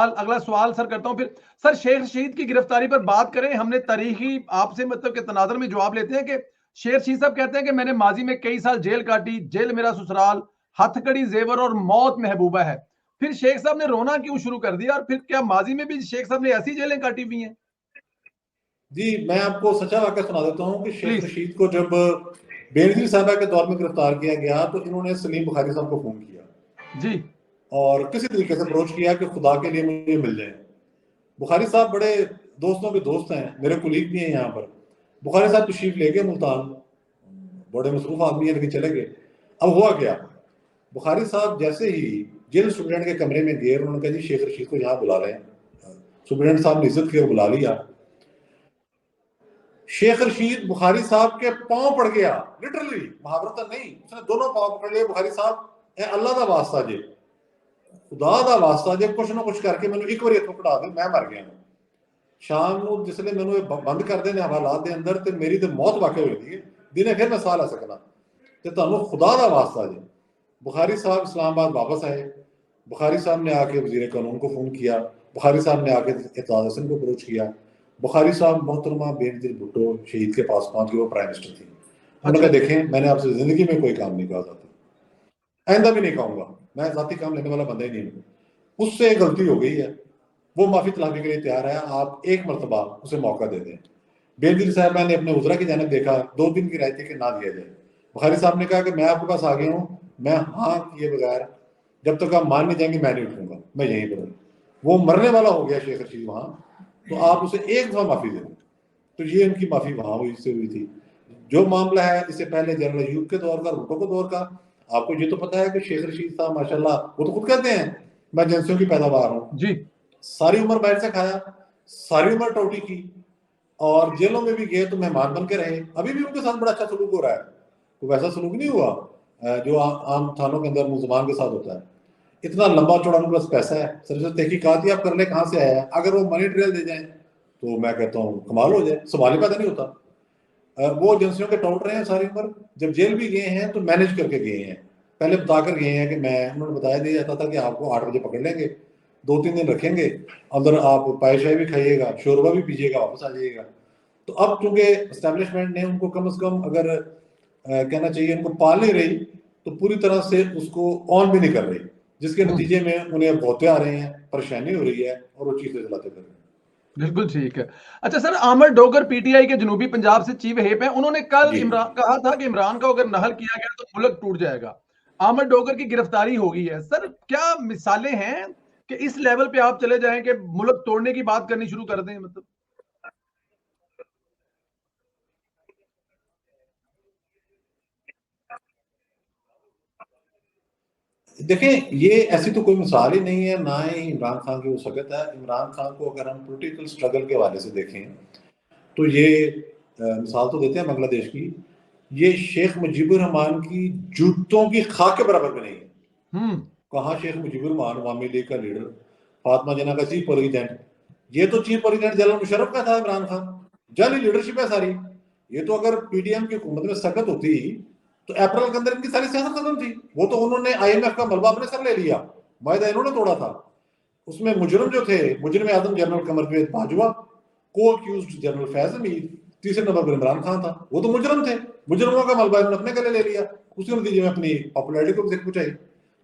अगला सवाल सर करता हूं फिर। सर, शेख रशीद की गिरफ्तारी पर बात करें। हमने तारीखी आपसे मतलब के तनाजर में जवाब लेते हैं कि शेख रशीद साहब कहते हैं कि मैंने माजी में कई साल जेल काटी, जेल मेरा ससुराल, हथकड़ी, जेवर और मौत महबूबा है। फिर शेख साहब ने रोना क्यों शुरू कर दिया? और फिर क्या माजी में भी शेख साहब ने ऐसी जेलें काटी हुई हैं? जी, मैं आपको सच्चा वाकया सुना देता हूँ कि शेख प्लीज। रशीद को जब बेनजीर साहबा के दौर में गिरफ्तार किया गया तो इन्होंने सलीम बुखारी साहब को फोन किया जी। और किसी तरीके से अप्रोच किया कि खुदा के लिए मुझे मिल जाए। बुखारी साहब बड़े दोस्तों के दोस्त हैं, मेरे कुलीग भी हैं यहाँ पर। बुखारी साहब तशरीफ ले गए मुल्तान, बड़े मसरूफ आदमी है लेकिन चले गए। अब हुआ क्या, बुखारी साहब जैसे ही जेल स्टूडेंट के कमरे में गए, उन्होंने कहा जी शेख रशीद को यहाँ बुला रहे हैं। स्टूडेंट साहब ने इज्जत की बुला लिया। शेख रशीद बुखारी साहब के पांव पड़ गया, लिटरली, मुहावरतन नहीं, उसने दोनों पांव पकड़ लिए। बुखारी साहब, ए अल्लाह दा वास्ता जे, खुदा दा वास्ता जे, कुछ ना कुछ करके मैंने एक बार इत्थों कढ़ा दे, मैं मर गया। शाम को जिसले मैंने बंद कर देने हवालात के अंदर तो मेरी तो मौत वाकई हुई थी, दिने फिर मैं सह लै सकना, तो तुहानू खुदा दा वास्ता जे। बुखारी साहब इस्लामाबाद वापस आए। बुखारी साहब ने आके वजीर कानून को फोन किया, बुखारी साहब ने आके एतजाज हसन को अप्रोच किया। बुखारी साहब मोहतरमा बेनजीर भुट्टो शहीद के पास पहुंच गए, वो प्राइम मिनिस्टर थी। उन्होंने कहा देखें, मैंने आपसे जिंदगी में कोई काम नहीं कहा था, आइंदा भी नहीं कहूंगा, मैं जाती काम लेने वाला बंदा ही नहीं हूँ। उससे गलती हो गई है, वो माफी तलाफी के लिए तैयार है, आप एक मरतबा उसे मौका दे दें। बेनजीर साहब ने अपने उजरा की जानिब देखा, 2 दिन की रायती के ना दिया जाए। बुखारी साहब ने कहा कि मैं आपके पास आ गया हूँ, मैं हाँ किए बगैर जब तक आप मान नहीं जाएंगे मैं नहीं उठूंगा, मैं यहीं पर हूँ। वो मरने वाला हो गया शेख रशीद वहां, तो आप उसे एक दफा माफी दे दें। तो ये उनकी माफी वहां हुई थी। जो मामला है इससे पहले जनरल अयूब के दौर का, भुट्टो के दौर का, आपको ये तो पता है कि शेख रशीद साहब माशाल्लाह, वो तो खुद कहते हैं मैं एजेंसियों की पैदावार हूँ। जी। सारी उम्र बाहर से खाया, सारी उम्र टोटी की, और जेलों में भी गए तो मेहमान बन के रहे। अभी भी उनके साथ बड़ा अच्छा सलूक हो रहा है, तो वैसा सलूक नहीं हुआ जो आम थानों के अंदर मुसलमान के साथ होता है। इतना लंबा चौड़ा उनके पास पैसा है, सिर्फ तहकीकात ही आप कर ले कहाँ से आया है। अगर वो मनी ट्रेल दे जाए तो मैं कहता हूँ कमाल हो जाए, सवाल ही पैदा नहीं होता। वो एजेंसियों के टॉप रहे हैं सारी उम्र, जब जेल भी गए हैं तो मैनेज करके गए हैं। पहले बताकर गए हैं कि मैं, उन्होंने बताया दिया जाता था कि आपको 8 बजे पकड़ लेंगे, 2-3 दिन रखेंगे, अंदर आप पाए शाही भी खाइएगा, शोरबा भी पीजिएगा, वापस आ जाइएगा। तो अब चूंकि एस्टेब्लिशमेंट ने उनको कम से कम, अगर कहना चाहिए उनको पाल नहीं रही, तो पूरी तरह से उसको ऑन भी नहीं कर रही, जिसके नतीजे में उन्हें भौते आ रहे हैं, परेशानी हो रही है और वो चीजें चलाते कर रहे हैं। बिल्कुल ठीक है। अच्छा सर, आमर डोगर पीटीआई के जनूबी पंजाब से चीफ व्हिप हैं। उन्होंने कल इमरान कहा था कि इमरान को अगर नहल किया गया तो मुल्क टूट जाएगा। आमर डोगर की गिरफ्तारी हो गई है। सर, क्या मिसालें हैं कि इस लेवल पे आप चले जाएं कि मुल्क तोड़ने की बात करनी शुरू कर दें? मतलब देखें, ये ऐसी तो कोई मिसाल ही नहीं है, ना ही इमरान खान की वो सकत है। इमरान खान को अगर हम पॉलिटिकल स्ट्रगल के हवाले से देखें तो ये मिसाल तो देते हैं बांग्लादेश की, ये शेख मुजीबुर रहमान की जूतों की खाक के बराबर भी नहीं है। कहाँ शेख मुजीबुर रहमान अवामी लीग का लीडर, फातिमा जिन्ना का चीफ प्रेसिडेंट, ये तो चीफ प्रेसिडेंट जनरल मुशर्रफ का था इमरान खान, जाली लीडरशिप है सारी। ये तो अगर पीटीएम की हुकूमत में सकत होती तो अप्रैल के अंदर इनकी सारी सियासत खत्म थी। वो तो उन्होंने आईएमएफ का मलबा अपने सर ले लिया, वायदा इन्होंने तोड़ा था। उसमें मुजरम जो थे, मुजरम आजम जनरल कमरवेद बाजवा, को अक्यूज्ड जनरल फैज हमीद, तीसरे नंबर पर इमरान खान था। वो तो मुजरम थे, मुजरमों का मलबा इन्होंने अपने गले ले लिया, उसी नतीजे में अपनी पॉपुलैरिटी को भी पहुंचाई।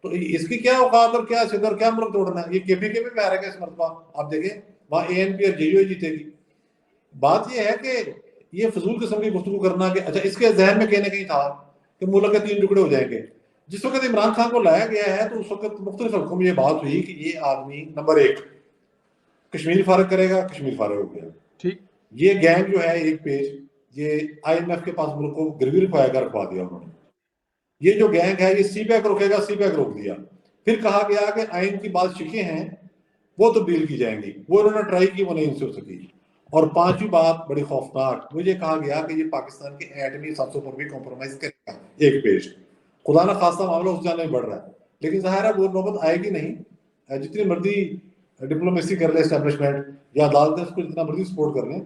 तो इसकी क्या औकात और क्या सिद्ध और क्या मुल्क तोड़ना है। ये केपीके में आ रहा है इस मरतबा, आप देखें वहां एएनपी और जेयूआई जीतेगी। बात यह है कि ये फजूल किस्म की गुफ्तगू करना कि अच्छा, इसके जहन में कहीं ना कहीं था कि मुल्क के 3 टुकड़े हो जाएंगे। जिस वक्त इमरान खान को लाया गया है तो उस वक्त मुख्तलिफ हल्कों में ये बात हुई कि ये आदमी नंबर 1 कश्मीर फारग करेगा, कश्मीर फारग हो गया। ठीक। ये गैंग जो है एक पेज, ये आईएमएफ के पास मुल्क को गिरवी रखवा दिया उन्होंने। ये जो गैंग है ये सीपैक रोकेगा, सीपैक रोक दिया। फिर कहा गया कि आइन की बात शिकें हैं वो तब्दील की जाएंगी, वो इन्होंने ट्राई की, वो नहीं उनसे हो सकी। और 5वीं बात बड़ी खौफनाक, मुझे कहा गया कि ये पाकिस्तान के एटमी 700 पर भी कॉम्प्रोमाइज करेगा, एक पेज। खुदा ना खासा मामला उस जाने में बढ़ रहा है, लेकिन जाहिर है वो नौबत आएगी नहीं। जितनी मर्जी डिप्लोमेसी कर ले एस्टेब्लिशमेंट या अदालतें उसको जितना मर्जी सपोर्ट कर लें,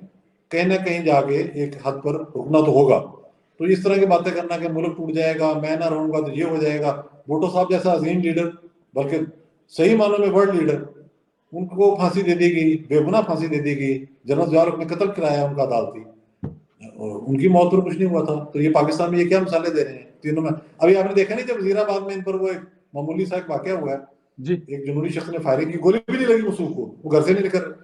कहीं ना कहीं जाके एक हद पर रुकना तो होगा। तो इस तरह की बातें करना कि मुल्क टूट जाएगा, मैं ना रहूंगा तो ये हो जाएगा। भुट्टो साहब जैसा अजीम लीडर, बल्कि सही मानों में वर्ल्ड लीडर, उनको फांसी दे दी गई, बेगुनाह फांसी दे दी गई। जनरल ज़िया ने कत्ल कराया उनका अदालती, और उनकी मौत पर कुछ नहीं हुआ था। तो ये पाकिस्तान में ये क्या मिसालें दे रहे हैं तीनों में। अभी आपने देखा नहीं, जब वजीराबाद में इन पर वो एक मामूली सा एक वाकया हुआ है, जी एक जुनूनी शख्स ने फायरिंग की, गोली भी नहीं लगी मसूद को, वो घर से नहीं निकल।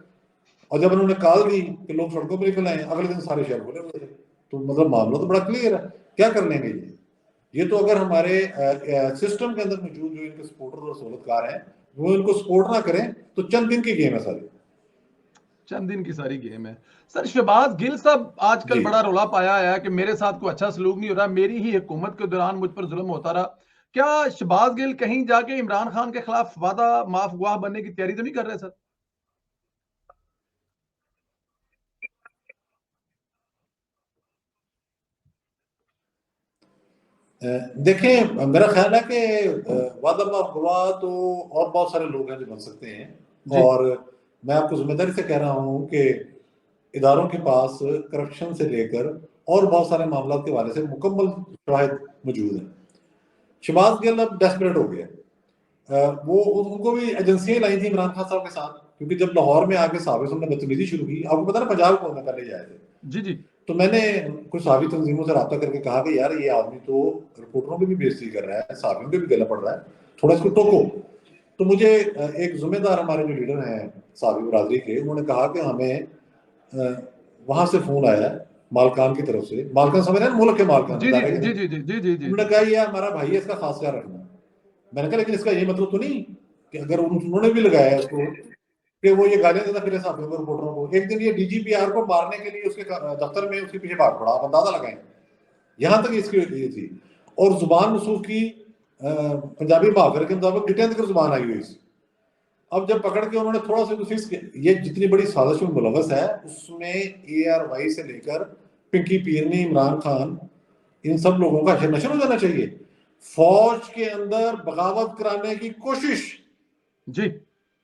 और जब उन्होंने कॉल दी कि लोग सड़कों पर निकल आए, अगले दिन सारे शहर खुले हुए थे। तो मतलब मामला तो बड़ा क्लियर है, क्या कर लेंगे ये तो अगर हमारे सिस्टम के अंदर मौजूद जो इनके सपोर्टर और सहूलतकार हैं वो इनको सपोर्ट ना करें तो चंद दिन की गेम है सारी, चंद दिन की सारी गेम है। सर शहबाज गिल साहब आजकल जी। बड़ा रौला पाया है कि मेरे साथ कोई अच्छा सलूक नहीं हो रहा, मेरी ही हुकूमत के दौरान मुझ पर जुल्म होता रहा। क्या शहबाज गिल कहीं जाके इमरान खान के खिलाफ वादा माफ गवाह बनने की तैयारी तो नहीं कर रहे सर? देखें, मेरा ख्याल है कि वादा माफ गवाह तो और बहुत सारे लोग हैं जो बन सकते हैं। जी और मैं आपको जिम्मेदारी से कह रहा हूं कि इदारों के पास करप्शन से लेकर और बहुत सारे मामलों के हवाले से मुकम्मल शवाहिद मौजूद है। शहबाज गिल अब डेस्परेट हो गया। वो उनको भी एजेंसियां लाई थी इमरान खान साहब के साथ, क्योंकि जब लाहौर में आके साहब ने बदतमीजी शुरू की, आपको पता ना पंजाब को पहले जाए थे। जी जी तो मैंने कुछ साहबी तंजीमों से रब्ता करके कहा कि यार ये आदमी तो रिपोर्टरों की भी बेइज्जती कर रहा है, साहबियों के भी गला पड़ रहा है, थोड़ा इसको टोको। तो मुझे एक जिम्मेदार हमारे जो लीडर हैं साहबी बरादरी के, उन्होंने कहा कि हमें वहां से फोन आया है मालकान की तरफ से, मालकान समझ रहे हैं, मुल्क के मालकान, जी जी इदारे के जी नहीं। जी जी जी जी जी उन्होंने कहा ये हमारा भाई है, इसका खास ख्याल रखना। मैंने कहा लेकिन इसका ये मतलब तो नहीं कि अगर उन्होंने भी लगाया है उसको कि वो ये गालियां देता फिर साथियों को, रिपोर्टरों को। एक दिन ये डीजीपीआर को मारने के लिए उसके दफ्तर में उसके पीछे भाग पड़ा, आप अंदाजा लगाएं, यहां तक इसकी ये थी। और जुबान मसूद की पंजाबी मुहावरे के मुताबिक डिटेंस कर जुबान आई हुई थी। अब जब पकड़ के उन्होंने थोड़ा सा फिक्स किया, ये जितनी बड़ी साजिश में मुलवस है उसमें ARY से लेकर पिंकी पीरनी, इमरान खान, इन सब लोगों का हशर नशर हो जाना चाहिए। फौज के अंदर बगावत कराने की कोशिश, जी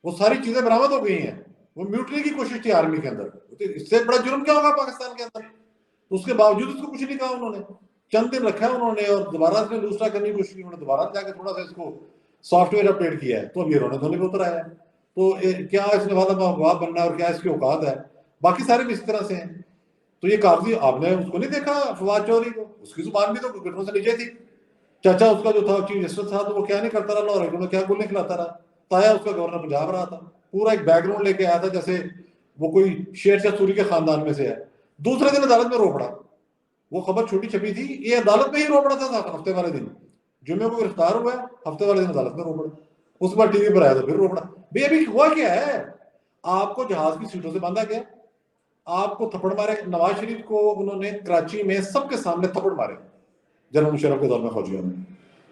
वो सारी चीजें बरामद हो गई हैं। वो म्यूटनी की कोशिश थी आर्मी के अंदर, तो इससे बड़ा जुर्म क्या होगा पाकिस्तान के अंदर। तो उसके बावजूद उसको कुछ नहीं कहा उन्होंने, चंद दिन रखा है उन्होंने, और दोबारा से दूसरा करने की कोशिश की उन्होंने, दोबारा जाकर थोड़ा सा इसको सॉफ्टवेयर अपडेट किया है, तो अभी रोने धोने पे उतर आया है। तो क्या इसने वादा गवाह बनना है और क्या इसकी औकात है, बाकी सारे भी इस तरह से हैं। तो ये कागजी आपने उसको नहीं देखा फवाद चौधरी को, उसकी जुबान भी तो घुटनों से नीचे थी। चाचा उसका जो था चीफ जस्टिस था, तो वो क्या नहीं करता रहा लाहौर में, क्या गोली खिलाता रहा। ताया उसका गवर्नर पंजाब रहा था, पूरा एक बैकग्राउंड लेके आया था जैसे वो कोई शेरशाह सूरी के खानदान में से है। दूसरे दिन अदालत में रो पड़ा, वो खबर छोटी छपी थी, ये अदालत में ही रो पड़ा था हफ्ते वाले दिन। जुम्मे को गिरफ्तार हुआ, हफ्ते वाले दिन अदालत में रो पड़ा, उस बार टीवी पर आया तो फिर रो पड़ा। भाई अभी हुआ क्या है, आपको जहाज की सीटों से बांधा गया, आपको थप्पड़ मारे। नवाज शरीफ को उन्होंने कराची में सबके सामने थप्पड़ मारे जनरल मुशर्रफ के दौर में फौजियों ने।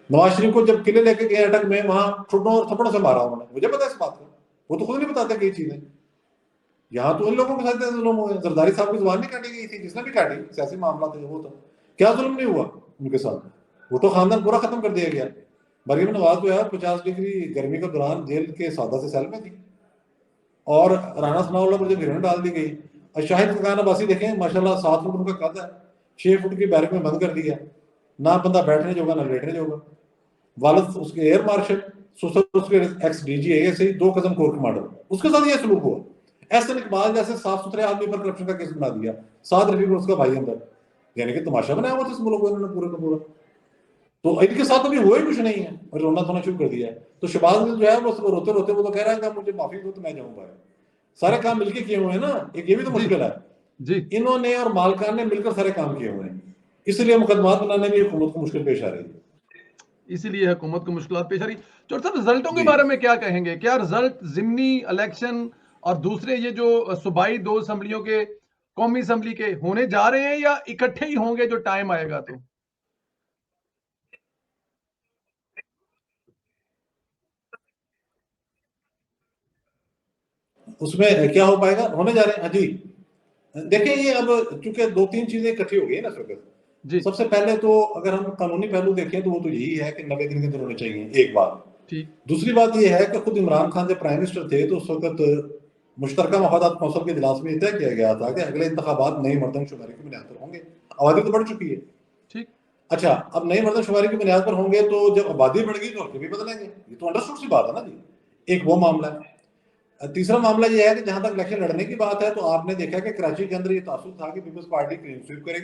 नवाज शरीफ को जब किले लेके गए अटक में, वहां ठुड्डों और थप्पड़ों से मारा उन्होंने, मुझे पता है इस बात का, वो तो खुद नहीं बताते कई चीजें। यहाँ तो इन लोगों के साथ जुल्म हुए, जरदारी साहब की जुबान नहीं काटी गई थी, जिसने भी काटी सियासी मामला थे वो, तो क्या जुल्म नहीं हुआ उनके साथ, वो तो खानदान पूरा खत्म कर दिया गया। मरियम नवाज जो है 50 डिग्री गर्मी के दौरान जेल के सादा से सेल में थी, और राना सनाउल्लाह पर जब गिरफ्तार डाल दी गई। और शाहिद खान अब्बासी देखें माशाल्लाह 7 फुट उनका कद है, 6 फुट की बैरक में बंद कर दिया, ना बंदा बैठने जोगा ना लेटने जोगा। वालिद उसके एयर मार्शल, ससुर उसके एक्स DG ASI, 2 कदम कोर कमांडर, उसके साथ ये सलूक हुआ। एहसन इकबाल जैसे साफ सुथरे आदमी पर करप्शन का केस बना दिया, साद रफीक और उसका भाई अंदर, यानी कि तमाशा बनाया हुआ था इस मुल्क को इन्होंने पूरे का पूरा। तो इनके साथ अभी हुआ ही कुछ नहीं है और रोना धोना शुरू कर दिया है। तो शहबाज गिल जो है वो रोते रोते वो तो कह रहा है कि मुझे माफी दो तो मैं जाऊंगा। सारे काम मिलके किए हुए हैं ना, एक ये भी तो जी मुश्किल है। जी इन्होंने और मालकान ने मिलकर सारे काम किए हुए हैं, इसलिए मुकदमात बनाने में हुकूमत को मुश्किल पेश आ रही है। इसीलिए हुकूमत को मुश्किल पेश आ रही। चौधरी साहब रिजल्टों के जी, बारे में क्या कहेंगे? क्या रिजल्ट जिमनी इलेक्शन और दूसरे ये जो सूबाई 2 असम्बलियों के, कौमी असम्बली के होने जा रहे हैं या इकट्ठे ही होंगे जो टाइम आएगा तो? उसमें क्या हो पाएगा, होने जा रहे हैं। हाँ जी, देखिए ये अब चूंकि 2-3 चीजें इकट्ठी हो गई है ना इस वक्त। जी सबसे पहले तो अगर हम कानूनी पहलू देखें तो वो तो यही है कि 90 दिन के अंदर होने चाहिए, एक बात। ठीक दूसरी बात यह है कि खुद इमरान खान जब प्राइम मिनिस्टर थे तो उस वक्त मुश्तरका मफादात कौंसिल के इजलास में तय किया गया था कि अगले इंतखाबात नई मरदमशुमारी की बुनियाद पर होंगे। आबादी तो बढ़ चुकी है। ठीक अच्छा, अब नई मरदमशुमारी की बुनियाद पर होंगे तो जब आबादी बढ़ गई तो हल्के भी बदलेंगे, ये तो अंडरस्टूड सी बात है ना जी। एक वो मामला है। तीसरा मामला यह है कि जहां तक इलेक्शन लड़ने की बात है तो आपने देखा कि कराची के अंदर ये तासुर था कि पीपल्स पार्टी क्लीन स्वीप करेगी।